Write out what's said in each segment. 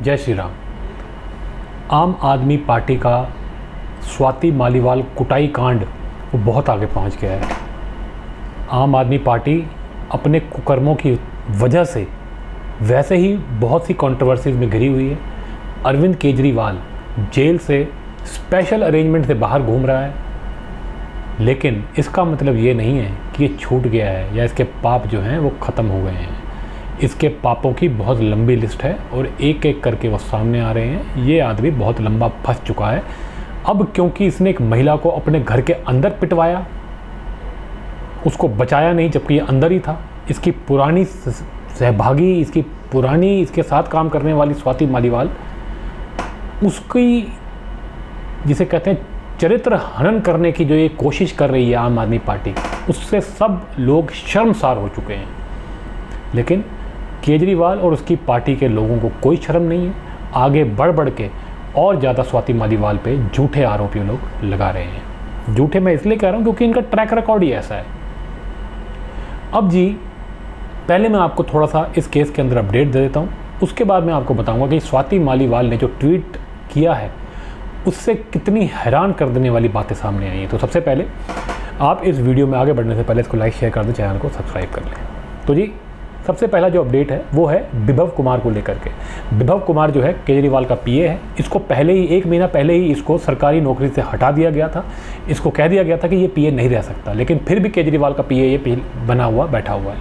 जय श्री राम। आम आदमी पार्टी का स्वाति मालीवाल कुटाई कांड वो बहुत आगे पहुंच गया है। आम आदमी पार्टी अपने कुकर्मों की वजह से वैसे ही बहुत सी कंट्रोवर्सीज में घिरी हुई है। अरविंद केजरीवाल जेल से स्पेशल अरेंजमेंट से बाहर घूम रहा है, लेकिन इसका मतलब ये नहीं है कि ये छूट गया है या इसके पाप जो हैं वो ख़त्म हो गए हैं। इसके पापों की बहुत लंबी लिस्ट है और एक एक करके वो सामने आ रहे हैं। ये आदमी बहुत लंबा फंस चुका है। अब क्योंकि इसने एक महिला को अपने घर के अंदर पिटवाया, उसको बचाया नहीं जबकि ये अंदर ही था। इसकी पुरानी सहभागी, इसकी पुरानी इसके साथ काम करने वाली स्वाति मालीवाल, उसकी जिसे कहते हैं चरित्र हनन करने की जो ये कोशिश कर रही है आम आदमी पार्टी, उससे सब लोग शर्मसार हो चुके हैं। लेकिन केजरीवाल और उसकी पार्टी के लोगों को कोई शर्म नहीं है। आगे बढ़ बढ़ के और ज़्यादा स्वाति मालीवाल पे झूठे आरोप ये लोग लगा रहे हैं। झूठे मैं इसलिए कह रहा हूँ क्योंकि इनका ट्रैक रिकॉर्ड ही ऐसा है। अब जी, पहले मैं आपको थोड़ा सा इस केस के अंदर अपडेट दे देता हूँ, उसके बाद मैं आपको बताऊँगा कि स्वाति मालीवाल ने जो ट्वीट किया है उससे कितनी हैरान कर देने वाली बातें सामने आई हैं। तो सबसे पहले आप इस वीडियो में आगे बढ़ने से पहले इसको लाइक शेयर कर दें, चैनल को सब्सक्राइब कर लें। तो जी, सबसे पहला जो अपडेट है वो है विभव कुमार को लेकर के। विभव कुमार जो है केजरीवाल का पीए है। इसको पहले ही 1 महीना पहले ही इसको सरकारी नौकरी से हटा दिया गया था। इसको कह दिया गया था कि ये पीए नहीं रह सकता, लेकिन फिर भी केजरीवाल का पीए ये बना हुआ बैठा हुआ है।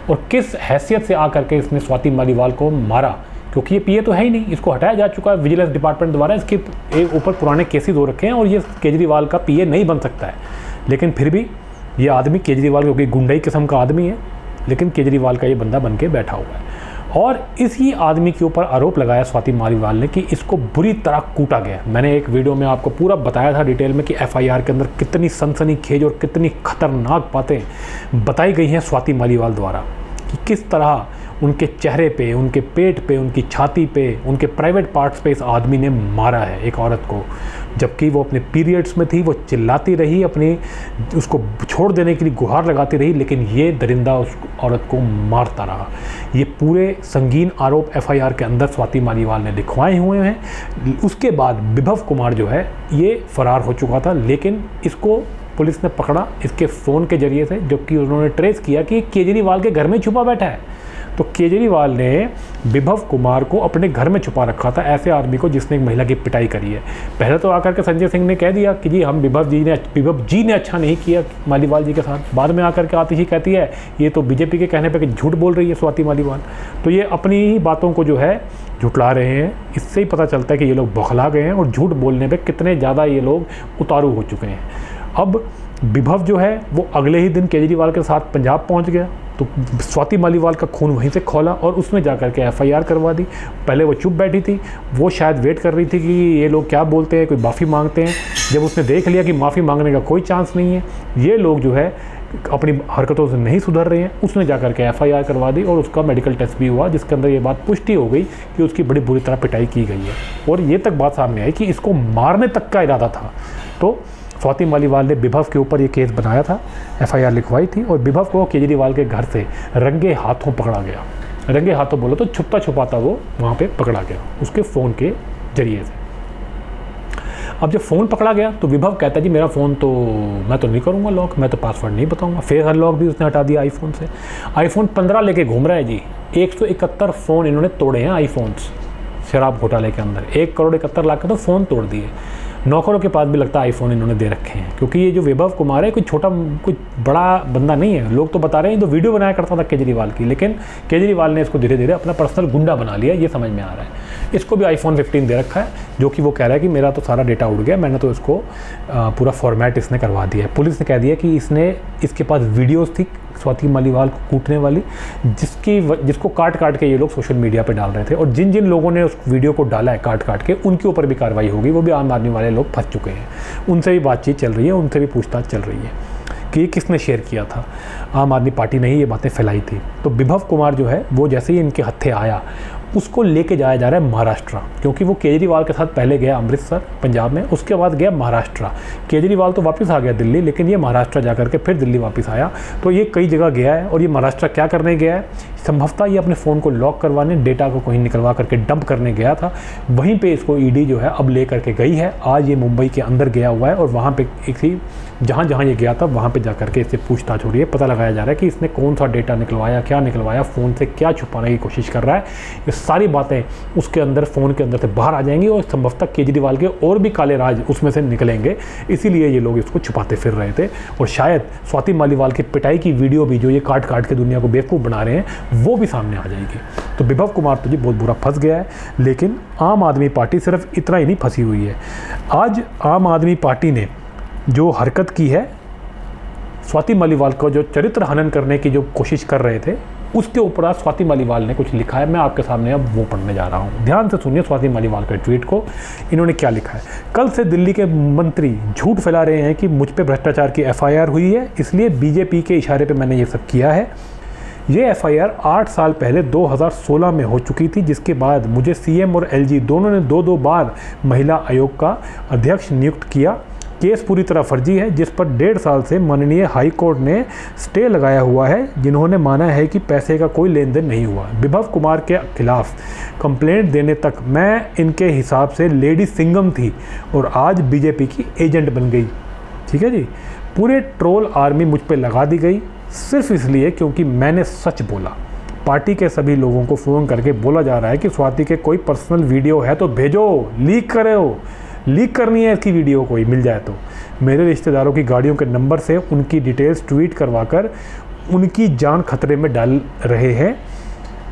और किस हैसियत से आकर के इसने स्वाति मालीवाल को मारा, क्योंकि ये पीए तो है ही नहीं, इसको हटाया जा चुका है विजिलेंस डिपार्टमेंट द्वारा। इसके ऊपर पुराने केसेस हो रखे हैं और ये केजरीवाल का पीए नहीं बन सकता है। लेकिन फिर भी ये आदमी केजरीवाल, क्योंकि गुंडाई किस्म का आदमी है, लेकिन केजरीवाल का ये बंदा बन के बैठा हुआ है। और इसी आदमी के ऊपर आरोप लगाया स्वाति मालीवाल ने कि इसको बुरी तरह कूटा गया। मैंने एक वीडियो में आपको पूरा बताया था डिटेल में कि एफआईआर के अंदर कितनी सनसनीखेज और कितनी खतरनाक बातें बताई गई हैं स्वाति मालीवाल द्वारा, कि किस तरह उनके चेहरे पे, उनके पेट पे, उनकी छाती पे, उनके प्राइवेट पार्ट्स पे इस आदमी ने मारा है एक औरत को। जबकि वो अपने पीरियड्स में थी, वो चिल्लाती रही, अपनी उसको छोड़ देने के लिए गुहार लगाती रही, लेकिन ये दरिंदा उस औरत को मारता रहा। ये पूरे संगीन आरोप एफआईआर के अंदर स्वाति मालीवाल ने लिखवाए हुए हैं। उसके बाद विभव कुमार जो है ये फरार हो चुका था, लेकिन इसको पुलिस ने पकड़ा इसके फ़ोन के ज़रिए से, जबकि उन्होंने ट्रेस किया कि केजरीवाल के घर में छुपा बैठा है। तो केजरीवाल ने विभव कुमार को अपने घर में छुपा रखा था, ऐसे आदमी को जिसने एक महिला की पिटाई करी है। पहले तो आकर के संजय सिंह ने कह दिया कि जी हम विभव जी ने अच्छा नहीं किया मालीवाल जी के साथ। बाद में आकर के आती ही कहती है ये तो बीजेपी के कहने पर कि झूठ बोल रही है स्वाति मालीवाल। तो ये अपनी ही बातों को जो है झुटला रहे हैं। इससे ही पता चलता है कि ये लोग बौखला गए हैं और झूठ बोलने पर कितने ज़्यादा ये लोग उतारू हो चुके हैं। अब विभव जो है वो अगले ही दिन केजरीवाल के साथ पंजाब पहुंच गया, तो स्वाति मालीवाल का खून वहीं से खौला और उसमें जाकर के एफआईआर करवा दी। पहले वो चुप बैठी थी, वो शायद वेट कर रही थी कि ये लोग क्या बोलते हैं, कोई माफ़ी मांगते हैं। जब उसने देख लिया कि माफ़ी मांगने का कोई चांस नहीं है, ये लोग जो है अपनी हरकतों से नहीं सुधर रहे हैं, उसने जाकर के एफआईआर करवा दी और उसका मेडिकल टेस्ट भी हुआ, जिसके अंदर ये बात पुष्टि हो गई कि उसकी बड़ी बुरी तरह पिटाई की गई है। और ये तक बात सामने आई कि इसको मारने तक का इरादा था। तो स्वाति मालीवाल ने विभव के ऊपर ये केस बनाया था, एफआईआर लिखवाई थी और विभव को केजरीवाल के घर से रंगे हाथों पकड़ा गया। रंगे हाथों बोलो तो छुपता छुपाता वो वहाँ पे पकड़ा गया उसके फ़ोन के ज़रिए से। अब जब फ़ोन पकड़ा गया तो विभव कहता है जी मेरा फ़ोन तो मैं तो नहीं करूँगा लॉक, मैं तो पासवर्ड नहीं बताऊँगा। फेस अनलॉक भी उसने हटा दिया आईफोन से। आईफोन 15 लेके घूम रहा है जी। 171 फ़ोन इन्होंने तोड़े हैं आईफोन्स शराब घोटाले के अंदर। 1 करोड़ 71 लाख के तो फ़ोन तोड़ दिए। नौकरों के पास भी लगता है आईफोन इन्होंने दे रखे हैं, क्योंकि ये जो विभव कुमार है कोई छोटा कोई बड़ा बंदा नहीं है। लोग तो बता रहे हैं तो वीडियो बनाया करता था केजरीवाल की, लेकिन केजरीवाल ने इसको धीरे धीरे अपना पर्सनल गुंडा बना लिया, ये समझ में आ रहा है। इसको भी आईफोन 15 दे रखा है, जो कि वो कह रहा है कि मेरा तो सारा डेटा उड़ गया, मैंने तो इसको पूरा फॉर्मेट इसने करवा दिया है। पुलिस ने कह दिया कि इसके पास वीडियोज़ थी स्वाति मालीवाल को कूटने वाली, जिसको काट काट के ये लोग सोशल मीडिया पे डाल रहे थे। और जिन जिन लोगों ने उस वीडियो को डाला है काट काट के, उनके ऊपर भी कार्रवाई होगी। वो भी आम आदमी वाले लोग फंस चुके हैं, उनसे भी बातचीत चल रही है, उनसे भी पूछताछ चल रही है कि ये किसने शेयर किया था। आम आदमी पार्टी ने ही ये बातें फैलाई थी। तो विभव कुमार जो है वो जैसे ही इनके हत्थे आया उसको लेके जाया जा रहा है महाराष्ट्र, क्योंकि वो केजरीवाल के साथ पहले गया अमृतसर पंजाब में, उसके बाद गया महाराष्ट्र। केजरीवाल तो वापस आ गया दिल्ली, लेकिन ये महाराष्ट्र जा करके फिर दिल्ली वापस आया। तो ये कई जगह गया है। और ये महाराष्ट्र क्या करने गया है? संभवतः ये अपने फ़ोन को लॉक करवाने, डेटा को कहीं निकलवा करके डंप करने गया था। वहीं पे इसको ईडी जो है अब ले करके गई है। आज ये मुंबई के अंदर गया हुआ है और वहाँ पे जहाँ ये गया था वहाँ पे जा करके इससे पूछताछ हो रही है। पता लगाया जा रहा है कि इसने कौन सा डेटा निकलवाया, क्या निकलवाया, फ़ोन से क्या छुपाने की कोशिश कर रहा है। ये सारी बातें उसके अंदर, फ़ोन के अंदर से बाहर आ जाएंगी और संभवतः केजरीवाल के और भी काले राज उसमें से निकलेंगे। इसीलिए ये लोग इसको छुपाते फिर रहे थे। और शायद स्वाति मालीवाल की पिटाई की वीडियो भी जो ये काट के दुनिया को बेवकूफ़ बना रहे हैं वो भी सामने आ जाएगी। तो विभव कुमार तो जी बहुत बुरा फंस गया है। लेकिन आम आदमी पार्टी सिर्फ इतना ही नहीं फंसी हुई है। आज आम आदमी पार्टी ने जो हरकत की है, स्वाति मालीवाल को जो चरित्र हनन करने की जो कोशिश कर रहे थे, उसके ऊपर आज स्वाति मालीवाल ने कुछ लिखा है। मैं आपके सामने अब वो पढ़ने जा रहा हूँ। ध्यान से सुनिए स्वाति मालीवाल के ट्वीट को। इन्होंने क्या लिखा है? कल से दिल्ली के मंत्री झूठ फैला रहे हैं कि मुझ पे भ्रष्टाचार की FIR हुई है, इसलिए बीजेपी के इशारे पे मैंने ये सब किया है। ये FIR 8 साल पहले 2016 में हो चुकी थी, जिसके बाद मुझे CM और LG दोनों ने 2-2 बार महिला आयोग का अध्यक्ष नियुक्त किया। केस पूरी तरह फर्जी है, जिस पर 1.5 साल से माननीय हाई कोर्ट ने स्टे लगाया हुआ है, जिन्होंने माना है कि पैसे का कोई लेन देन नहीं हुआ। विभव कुमार के खिलाफ कंप्लेंट देने तक मैं इनके हिसाब से लेडी सिंघम थी और आज बीजेपी की एजेंट बन गई। ठीक है जी। पूरे ट्रोल आर्मी मुझ पर लगा दी गई सिर्फ इसलिए क्योंकि मैंने सच बोला। पार्टी के सभी लोगों को फ़ोन करके बोला जा रहा है कि स्वाति के कोई पर्सनल वीडियो है तो भेजो, लीक करो। लीक करनी है इसकी वीडियो, कोई मिल जाए तो। मेरे रिश्तेदारों की गाड़ियों के नंबर से उनकी डिटेल्स ट्वीट करवाकर उनकी जान खतरे में डाल रहे हैं।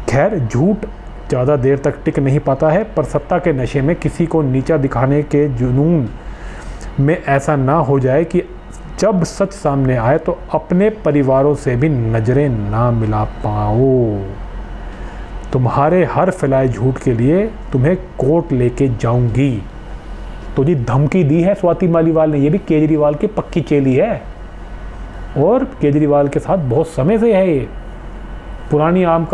खैर, झूठ ज़्यादा देर तक टिक नहीं पाता है, पर सत्ता के नशे में किसी को नीचा दिखाने के जुनून में ऐसा ना हो जाए कि जब सच सामने आए तो अपने परिवारों से भी नज़रें ना मिला पाओ। तुम्हारे हर फैलाए झूठ के लिए तुम्हें कोर्ट लेके जाऊंगी। तो जी धमकी दी है स्वाति मालीवाल ने। ये भी केजरीवाल की पक्की चेली है और केजरीवाल के साथ बहुत समय से है। ये पुरानी आम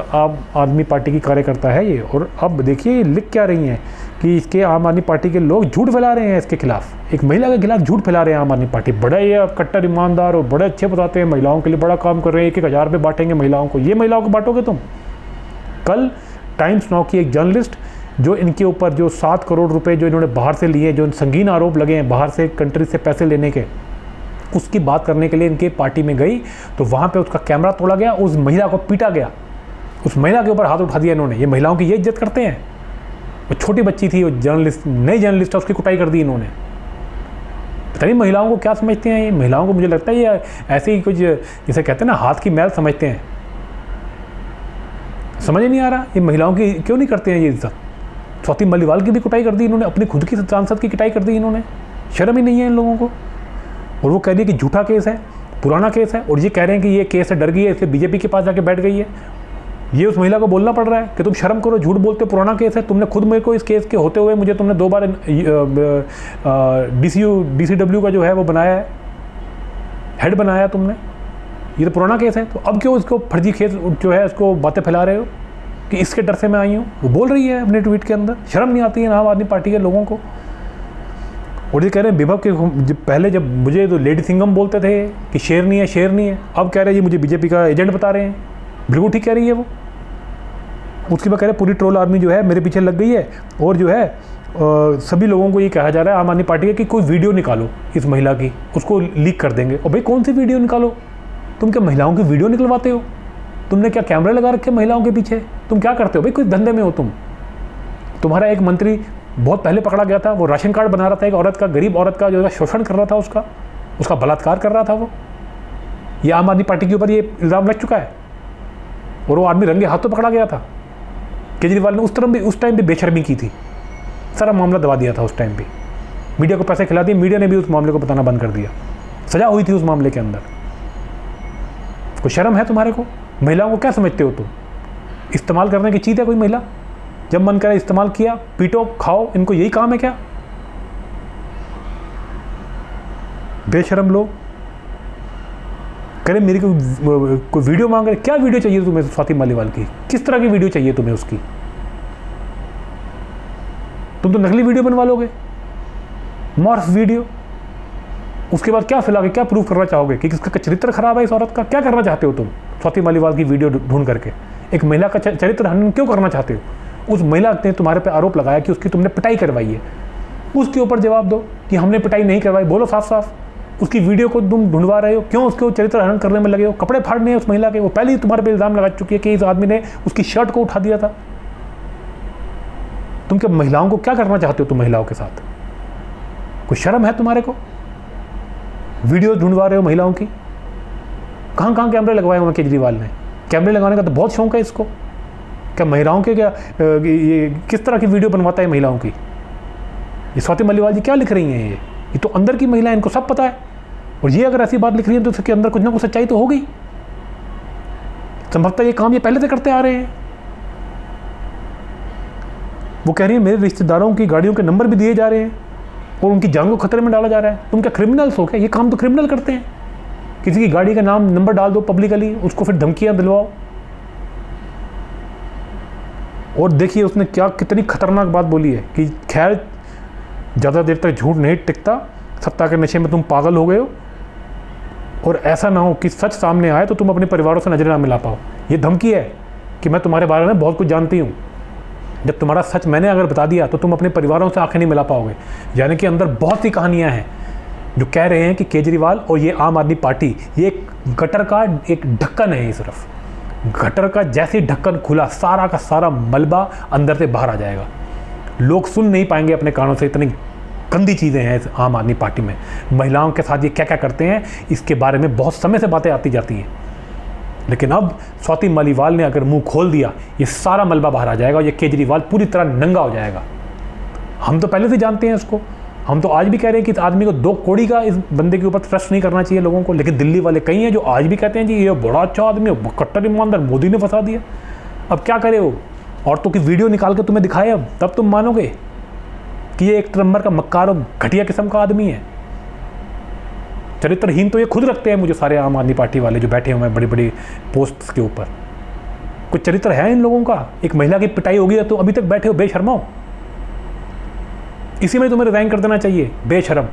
आदमी पार्टी की कार्यकर्ता है ये। और अब देखिए लिख क्या रही हैं कि इसके आम आदमी पार्टी के लोग झूठ फैला रहे हैं इसके खिलाफ। एक महिला के खिलाफ झूठ फैला रहे हैं आम आदमी पार्टी। बड़ा ये कट्टर ईमानदार और बड़े अच्छे बताते हैं, महिलाओं के लिए बड़ा काम कर रहे हैं, 1-1 हज़ार रुपये बांटेंगे महिलाओं को। ये महिलाओं को बांटोगे तुम? कल टाइम्स नाउ की एक जर्नलिस्ट जो इनके ऊपर जो 7 करोड़ रुपए जो इन्होंने बाहर से लिए, जो संगीन आरोप लगे हैं बाहर से कंट्री से पैसे लेने के, उसकी बात करने के लिए इनके पार्टी में गई तो वहाँ पे उसका कैमरा तोड़ा गया, उस महिला को पीटा गया, उस महिला के ऊपर हाथ उठा दिया इन्होंने। ये महिलाओं की ये इज्जत करते हैं? वो छोटी बच्ची थी, वो जर्नलिस्ट, नई जर्नलिस्ट है, उसकी कुटाई कर दी इन्होंने। पता नहीं महिलाओं को क्या समझते हैं ये। महिलाओं को मुझे लगता है ये ऐसे ही कुछ जिसे कहते हैं ना हाथ की मैल समझते हैं। समझ नहीं आ रहा ये महिलाओं की क्यों नहीं करते हैं ये इज्जत। स्वाति मालीवाल की भी कुटाई कर दी इन्होंने, अपनी खुद की सांसद की कुटाई कर दी इन्होंने। शर्म ही नहीं है इन लोगों को। और वो कह रही है कि झूठा केस है, पुराना केस है, और ये कह रहे हैं कि ये केस है, डर गई है इसलिए बीजेपी के पास जाके बैठ गई है। ये उस महिला को बोलना पड़ रहा है कि तुम शर्म करो, झूठ बोलते, पुराना केस है। तुमने खुद मेरे को इस केस के होते हुए मुझे तुमने 2 बार DCW का जो है वो बनाया है, हेड बनाया तुमने। ये तो पुराना केस है, तो अब क्यों इसको फर्जी केस जो है इसको बातें फैला रहे हो कि इसके डर से मैं आई हूँ? वो बोल रही है अपने ट्वीट के अंदर। शर्म नहीं आती है आम आदमी पार्टी के लोगों को। और ये कह रहे हैं विभव के पहले जब मुझे तो लेडी सिंघम बोलते थे कि शेरनी है, शेरनी है, अब कह रहे हैं ये मुझे बीजेपी का एजेंट बता रहे हैं। बिल्कुल ठीक कह रही है वो। उसके बाद कह रहे पूरी ट्रोल आर्मी जो है मेरे पीछे लग गई है और जो है सभी लोगों को ये कहा जा रहा है आम आदमी पार्टी का कि कोई वीडियो निकालो इस महिला की, उसको लीक कर देंगे। और भाई कौन सी वीडियो निकालो? तुम क्या महिलाओं की वीडियो निकलवाते हो? तुमने क्या कैमरे लगा रखे महिलाओं के पीछे? तुम क्या करते हो भाई? कोई धंधे में हो तुम? तुम्हारा एक मंत्री बहुत पहले पकड़ा गया था, वो राशन कार्ड बना रहा था एक औरत का, गरीब औरत का, जो शोषण कर रहा था, उसका बलात्कार कर रहा था वो। ये आम आदमी पार्टी के ऊपर ये इल्ज़ाम लग चुका है और वो आदमी रंगे हाथों पकड़ा गया था। केजरीवाल ने उस टाइम भी बेशर्मी की थी, सारा मामला दबा दिया था उस टाइम भी। मीडिया को पैसे खिला दिए, मीडिया ने भी उस मामले को बताना बंद कर दिया। सजा हुई थी उस मामले के अंदर। कोई शर्म है तुम्हारे को? महिलाओं को क्या समझते हो तुम? इस्तेमाल करने की चीज़ है कोई महिला? जब मन करे इस्तेमाल किया, पीटो, खाओ, इनको यही काम है क्या? बेशरम लोग करें मेरी कोई वीडियो मांग रहे। क्या वीडियो चाहिए तुम्हें स्वाति मालीवाल की? किस तरह की वीडियो चाहिए तुम्हें उसकी? तुम तो नकली वीडियो बनवा लोगे, मॉर्फ वीडियो। उसके बाद क्या फिलहाल क्या प्रूफ करना चाहोगे कि किसका चरित्र खराब है, इस औरत का? क्या करना चाहते हो तुम स्वाति मालीवाल की वीडियो ढूंढ करके? एक महिला का चरित्र हनन क्यों करना चाहते हो? उस महिला ने तुम्हारे पे आरोप लगाया कि उसकी तुमने पिटाई करवाई है, उसके ऊपर जवाब दो कि हमने पिटाई नहीं करवाई। बोलो साफ साफ। उसकी वीडियो को तुम ढूंढवा रहे हो, क्यों उसके चरित्र हनन करने में लगे हो? कपड़े फाड़ने हैं उस महिला के। वो पहले ही तुम्हारे पे इल्जाम लगा चुकी है कि इस आदमी ने उसकी शर्ट को उठा दिया था। तुम क्या महिलाओं को क्या करना चाहते हो? तुम महिलाओं के साथ कोई शर्म है तुम्हारे को? वीडियो ढूंढवा रहे हो महिलाओं की। कहाँ कहाँ कैमरे लगवाए हुए केजरीवाल ने? कैमरे लगाने का तो बहुत शौक है इसको। क्या महिलाओं के ये किस तरह की वीडियो बनवाता है महिलाओं की? ये स्वाति मालीवाल जी क्या लिख रही हैं? ये तो अंदर की महिला है, इनको सब पता है। और ये अगर ऐसी बात लिख रही है तो इसके अंदर कुछ ना कुछ सच्चाई तो होगी। संभवतः ये काम ये पहले से करते आ रहे हैं। वो कह रही है मेरे रिश्तेदारों की गाड़ियों के नंबर भी दिए जा रहे हैं और उनकी जान को खतरे में डाला जा रहा है। तुम क्या क्रिमिनल्स हो क्या? ये काम तो क्रिमिनल करते हैं। किसी की गाड़ी का नाम नंबर डाल दो पब्लिकली, उसको फिर धमकियां दिलवाओ। और देखिए उसने क्या कितनी खतरनाक बात बोली है कि खैर ज़्यादा देर तक झूठ नहीं टिकता, सत्ता के नशे में तुम पागल हो गए हो और ऐसा ना हो कि सच सामने आए तो तुम अपने परिवारों से नजर ना मिला पाओ। ये धमकी है कि मैं तुम्हारे बारे में बहुत कुछ जानती हूँ। जब तुम्हारा सच मैंने अगर बता दिया तो तुम अपने परिवारों से आंखें नहीं मिला पाओगे। यानी कि अंदर बहुत सी कहानियाँ हैं जो कह रहे हैं कि केजरीवाल और ये आम आदमी पार्टी ये एक गटर का एक ढक्कन है। ये सिर्फ गटर का जैसे ढक्कन खुला सारा का सारा मलबा अंदर से बाहर आ जाएगा। लोग सुन नहीं पाएंगे अपने कानों से। इतनी गंदी चीज़ें हैं इस आम आदमी पार्टी में। महिलाओं के साथ ये क्या क्या करते हैं इसके बारे में बहुत समय से बातें आती जाती हैं, लेकिन अब स्वाति मालीवाल ने अगर मुंह खोल दिया ये सारा मलबा बाहर आ जाएगा और ये केजरीवाल पूरी तरह नंगा हो जाएगा। हम तो पहले से जानते हैं इसको। हम तो आज भी कह रहे हैं कि इस आदमी को 2 कौड़ी का इस बंदे के ऊपर ट्रस्ट नहीं करना चाहिए लोगों को। लेकिन दिल्ली वाले कई हैं जो आज भी कहते हैं जी ये बड़ा अच्छा आदमी है, कट्टर ईमानदार, मोदी ने फंसा दिया। अब क्या करे वो? औरतों की वीडियो निकाल के तुम्हें दिखाए अब, तब तुम मानोगे कि ये एक नंबर का मक्कार और घटिया किस्म का आदमी है। चरित्रहीन तो ये खुद रखते हैं मुझे सारे आम आदमी पार्टी वाले जो बैठे हुए हैं बड़ी बड़ी पोस्ट के ऊपर। कुछ चरित्र है इन लोगों का? एक महिला की पिटाई होगी तो अभी तक बैठे हो बेशर्मो। इसी में तुम्हें रिजाइन कर देना चाहिए, बेशरम।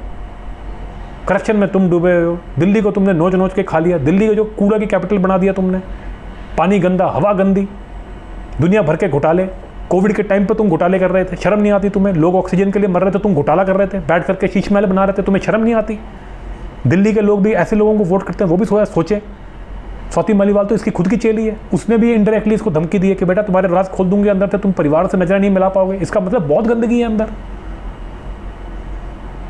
करप्शन में तुम डूबे हो। दिल्ली को तुमने नोच नोच के खा लिया। दिल्ली को जो कूड़ा की कैपिटल बना दिया तुमने। पानी गंदा, हवा गंदी, दुनिया भर के घोटाले। कोविड के टाइम पे तुम घोटाले कर रहे थे, शर्म नहीं आती तुम्हें? लोग ऑक्सीजन के लिए मर रहे थे, तुम घोटाला कर रहे थे, बैठ करके शीश महल बना रहे थे, तुम्हें शर्म नहीं आती? दिल्ली के लोग भी ऐसे लोगों को वोट करते हैं, वो भी सोचे। स्वाति मालीवाल तो इसकी खुद की चेली है। उसने भी इनडायरेक्टली इसको धमकी दी है कि बेटा तुम्हारे राज खोल दूंगी अंदर से, तुम परिवार से नजर नहीं मिला पाओगे। इसका मतलब बहुत गंदगी है अंदर।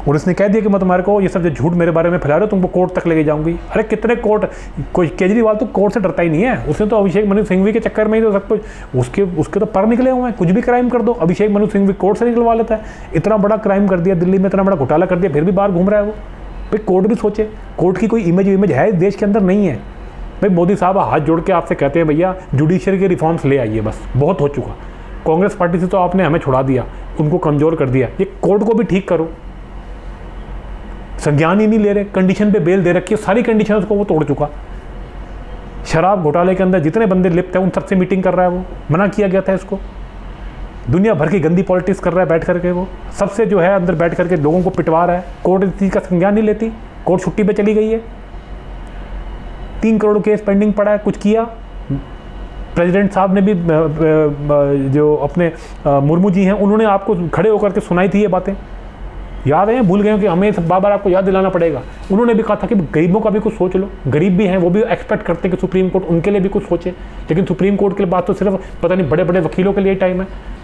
और इसने कह दिया कि मैं तुम्हारे को ये सब जो झूठ मेरे बारे में फैला रहे हो तुमको कोर्ट तक लेके जाऊंगी। अरे कितने कोर्ट? कोई केजरीवाल तो कोर्ट से डरता ही नहीं है। उसने तो अभिषेक मनु सिंघवी के चक्कर में ही तो सब कुछ उसके तो पर निकले हुए हैं। कुछ भी क्राइम कर दो, अभिषेक मनु सिंघवी कोर्ट से निकलवा लेता है। इतना बड़ा क्राइम कर दिया दिल्ली में, इतना बड़ा घोटाला कर दिया, फिर भी बाहर घूम रहा है वो। भाई कोर्ट भी सोचे, कोर्ट की कोई इमेज है इस देश के अंदर नहीं है। भाई मोदी साहब हाथ जोड़ के आपसे कहते हैं भैया जुडिशरी के रिफॉर्म्स ले आइए, बस बहुत हो चुका। कांग्रेस पार्टी से तो आपने हमें छुड़ा दिया, उनको कमज़ोर कर दिया, ये कोर्ट को भी ठीक करो। संज्ञान ही नहीं ले रहे, कंडीशन पे बेल दे रखी है, सारी कंडीशन को वो तोड़ चुका। शराब घोटाले के अंदर जितने बंदे लिप्त हैं उन सबसे मीटिंग कर रहा है वो, मना किया गया था इसको। दुनिया भर की गंदी पॉलिटिक्स कर रहा है बैठ करके वो, सबसे जो है अंदर बैठ करके लोगों को पिटवा रहा है। कोर्ट इस चीज़ का संज्ञान नहीं लेती, कोर्ट छुट्टी पे चली गई है। 3 करोड़ केस पेंडिंग पड़ा है, कुछ किया? प्रेसिडेंट साहब ने भी जो अपने मुर्मू जी हैं उन्होंने आपको खड़े होकर के सुनाई थी ये बातें, याद है? भूल गए हो कि हमें बार बार आपको याद दिलाना पड़ेगा। उन्होंने भी कहा था कि गरीबों का भी कुछ सोच लो। गरीब भी हैं, वो भी एक्सपेक्ट करते हैं कि सुप्रीम कोर्ट उनके लिए भी कुछ सोचे। लेकिन सुप्रीम कोर्ट के लिए बात तो सिर्फ पता नहीं बड़े बड़े वकीलों के लिए टाइम है।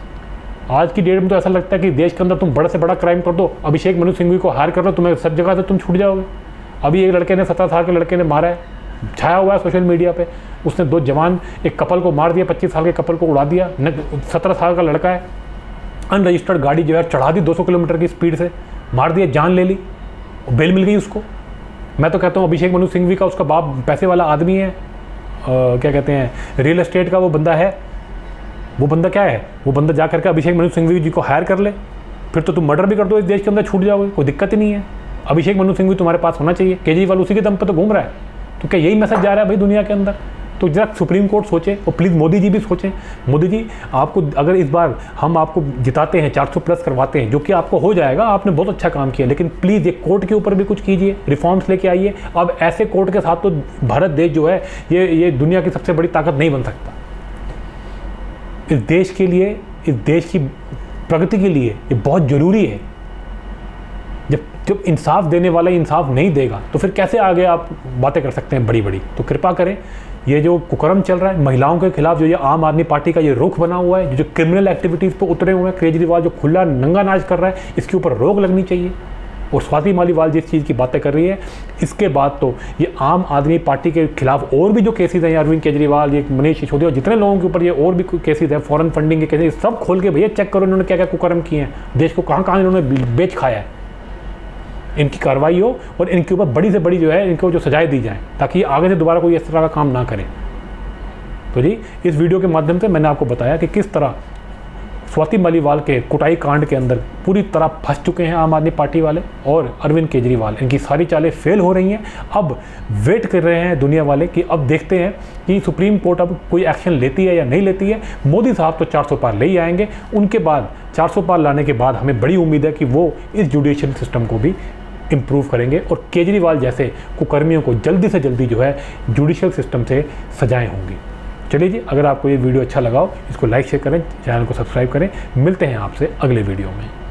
आज की डेट में तो ऐसा लगता है कि देश के अंदर तुम बड़े से बड़ा क्राइम कर दो, अभिषेक मनु सिंघवी को हायर कर लो, तुम्हें सब जगह से तुम छूट जाओगे। अभी एक लड़के ने 17 साल के लड़के ने मारा है, छाया हुआ है सोशल मीडिया पे। उसने 2 जवान एक कपल को मार दिया, 25 साल के कपल को उड़ा दिया। 17 साल का लड़का है, अनरजिस्टर्ड गाड़ी जो है चढ़ा दी 200 किलोमीटर की स्पीड से, मार दिया, जान ले ली, बेल मिल गई उसको। मैं तो कहता हूँ अभिषेक मनु सिंघवी का उसका बाप पैसे वाला आदमी है, क्या कहते हैं, रियल एस्टेट का वो बंदा है। वो बंदा क्या है? वो बंदा जा करके अभिषेक मनु सिंघवी जी को हायर कर ले, फिर तो तुम मर्डर भी कर दो, इस देश के अंदर छूट जाओगे, कोई दिक्कत ही नहीं है। अभिषेक मनु सिंघवी तुम्हारे पास होना चाहिए। केजरीवाल उसी के दम पर तो घूम रहा है। तो क्या यही मैसेज जा रहा है भाई दुनिया के अंदर? तो जरा सुप्रीम कोर्ट सोचे और प्लीज़ मोदी जी भी सोचें। मोदी जी, आपको अगर इस बार हम आपको जिताते हैं, 400 प्लस करवाते हैं, जो कि आपको हो जाएगा, आपने बहुत अच्छा काम किया, लेकिन प्लीज़ ये कोर्ट के ऊपर भी कुछ कीजिए, रिफॉर्म्स लेके आइए। अब ऐसे कोर्ट के साथ तो भारत देश जो है ये दुनिया की सबसे बड़ी ताकत नहीं बन सकता। इस देश के लिए, इस देश की प्रगति के लिए ये बहुत ज़रूरी है। जब इंसाफ देने वाला इंसाफ नहीं देगा तो फिर कैसे आगे आप बातें कर सकते हैं बड़ी बड़ी। तो कृपा करें, ये जो कुकर्म चल रहा है महिलाओं के खिलाफ, जो ये आम आदमी पार्टी का ये रुख बना हुआ है, जो क्रिमिनल एक्टिविटीज़ पे उतरे हुए हैं, केजरीवाल जो खुला नंगा नाच कर रहा है, इसके ऊपर रोक लगनी चाहिए। और स्वाति मालीवाल जिस चीज़ की बातें कर रही है, इसके बाद तो ये आम आदमी पार्टी के खिलाफ और भी जो केसेज हैं, अरविंद केजरीवाल, ये मनीष सिसोदिया और जितने लोगों के ऊपर ये और भी केसेज हैं, फॉरेन फंडिंग के केसेज, सब खोल के भैया चेक करो इन्होंने क्या क्या कुकर्म किए हैं, देश को कहाँ कहाँ इन्होंने बेच खाया है। इनकी कार्रवाई हो और इनके ऊपर बड़ी से बड़ी जो है इनको जो सजाएं दी जाए, ताकि आगे से दोबारा कोई इस तरह का काम ना करे। तो जी, इस वीडियो के माध्यम से मैंने आपको बताया कि किस तरह स्वाति मालीवाल के कुटाई कांड के अंदर पूरी तरह फंस चुके हैं आम आदमी पार्टी वाले और अरविंद केजरीवाल। इनकी सारी चालें फेल हो रही हैं। अब वेट कर रहे हैं दुनिया वाले कि अब देखते हैं कि सुप्रीम कोर्ट अब कोई एक्शन लेती है या नहीं लेती है। मोदी साहब तो 400 पार ले ही आएंगे। उनके बाद 400 पार लाने के बाद हमें बड़ी उम्मीद है कि वो इस जुडिशियल सिस्टम को भी इम्प्रूव करेंगे और केजरीवाल जैसे कुकर्मियों को जल्दी से जल्दी जो है जुडिशियल सिस्टम से सजाएं होंगी। चलिए जी, अगर आपको ये वीडियो अच्छा लगा हो, इसको लाइक शेयर करें, चैनल को सब्सक्राइब करें। मिलते हैं आपसे अगले वीडियो में।